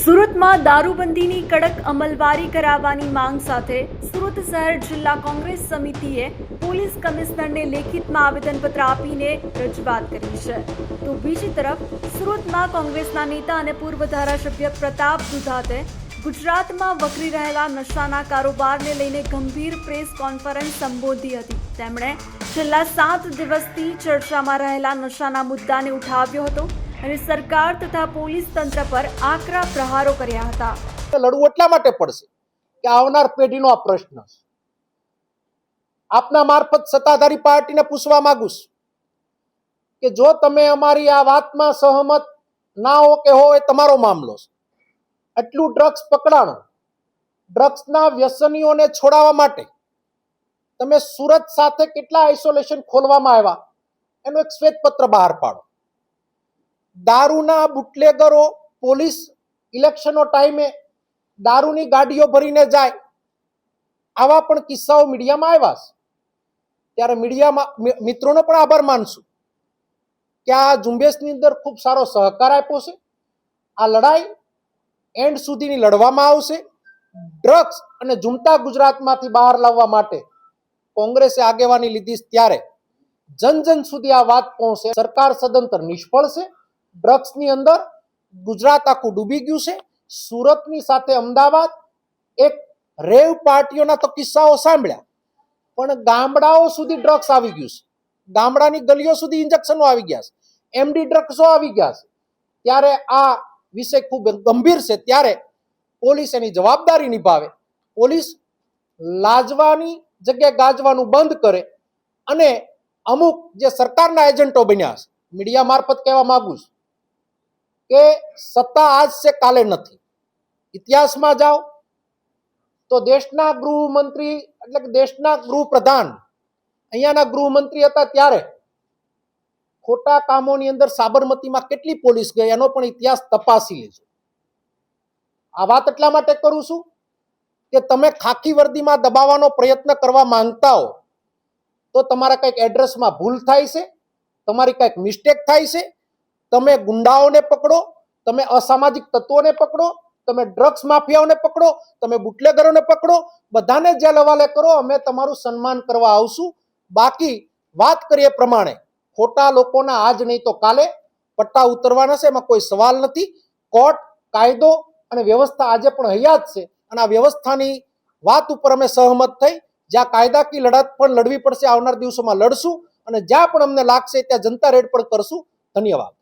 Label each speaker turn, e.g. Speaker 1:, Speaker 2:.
Speaker 1: સુરતમાં દારૂબંધીની કડક અમલવારી કરાવવાની માંગ સાથે સુરત શહેર જિલ્લા કોંગ્રેસ સમિતિએ પોલીસ કમિશનરને લેખિતમાં આવેદનપત્ર આપીને રજૂઆત કરી છે. તો બીજી તરફ સુરતમાં કોંગ્રેસના નેતા અને પૂર્વ ધારાસભ્ય પ્રતાપ દુધાતે ગુજરાતમાં વકરી રહેલા નશાના કારોબારને લઈને ગંભીર પ્રેસ કોન્ફરન્સ સંબોધી હતી. તેમણે છેલ્લા 7 દિવસથી ચર્ચામાં રહેલા નશાના મુદ્દાને ઉઠાવ્યો હતો અને સરકાર તથા પોલીસ તંત્ર પર આકરા પ્રહારો કર્યા હતા.
Speaker 2: લડવું એટલા માટે પડશે કે આવનાર પેઢીનો આ પ્રશ્ન છે. આપના મારફત સત્તાધારી પાર્ટીને પૂછવા માંગુ છું કે જો તમે અમારી આ વાતમાં સહમત ના હો કે હો એ તમારો મામલો છે. એટલું ડ્રગ્સ પકડાણું, ડ્રગ્સના વ્યસનીઓને છોડાવવા માટે તમે સુરત સાથે કેટલા આઇસોલેશન ખોલવામાં આવ્યા એનું એક શ્વેતપત્ર બહાર પાડો. દારૂના બુટલેગરો પોલીસ ઇલેક્શનો ટાઈમે દારૂની ગાડીઓ ભરીને જાય, આવા પણ કિસ્સાઓ મીડિયામાં આવ્યા છે. ત્યારે મીડિયામાં મિત્રોનો પણ આભાર માનશું કે આ ઝુંબેશની અંદર ખૂબ સારો સહકાર આપ્યો છે. આ લડાઈ એન્ડ સુધીની લડવામાં આવશે. ડ્રગ્સ અને ઝૂમતા ગુજરાતમાંથી બહાર લાવવા માટે કોંગ્રેસે આગેવાની લીધી ત્યારે જન જન સુધી આ વાત પહોંચે. સરકાર સદંતર નિષ્ફળ છે. ડ્રગ્સની અંદર ગુજરાત આખું ડૂબી ગયું છે. સુરતની સાથે અમદાવાદ એક રેવ પાર્ટીઓના તો કિસ્સાઓ સાંભળ્યા, પણ ગામડાઓ સુધી ડ્રગ્સ આવી ગયું છે. ગામડાની ગલીઓ સુધી ઇન્જેક્શનો આવી ગયા છે, એમડી ડ્રગ્સો આવી ગયા છે. ત્યારે આ વિષય ખૂબ ગંભીર છે. ત્યારે પોલીસ એની જવાબદારી નિભાવે. પોલીસ લાજવાની જગ્યાએ ગાજવાનું બંધ કરે અને અમુક જે સરકારના એજન્ટો બન્યા છે, મીડિયા મારફત કહેવા માંગુ છું કે સત્તા આજ છે કાલે નથી. ઇતિહાસમાં જાઓ તો દેશના ગૃહમંત્રી એટલે કે દેશના ગૃહપ્રધાન અહીંયાના ગૃહમંત્રી હતા ત્યારે ખોટા કામોની અંદર સાબરમતીમાં કેટલી પોલીસ ગઈ એનો પણ ઇતિહાસ તપાસી લેજો. આ વાત એટલા માટે કરું છું કે તમે ખાખી વર્દીમાં દબાવવાનો પ્રયત્ન કરવા માંગતા હો તો તમારા કંઈક એડ્રેસમાં ભૂલ થાય છે, તમારી કંઈક મિસ્ટેક થાય છે. તમે ગુંડાઓને પકડો, તમે અસામાજિક તત્વોને પકડો, તમે ડ્રગ્સ માફિયાઓને પકડો, તમે બુટલેગરોને પકડો, બધાને જેલ હવાલે કરો. અમે તમારું સન્માન કરવા આવશું. બાકી વાત કરીએ પ્રમાણે ખોટા લોકોના આજ નહીં તો કાલે પટ્ટા ઉતરવાના છે, એમાં કોઈ સવાલ નથી. કોર્ટ, કાયદો અને વ્યવસ્થા આજે પણ હયાત છે અને આ વ્યવસ્થાની વાત ઉપર અમે સહમત થઈ. જ્યાં કાયદાકીય લડત પણ લડવી પડશે, આવનાર દિવસોમાં લડશું અને જ્યાં પણ અમને લાગશે ત્યાં જનતા રેડ પણ કરશું. ધન્યવાદ.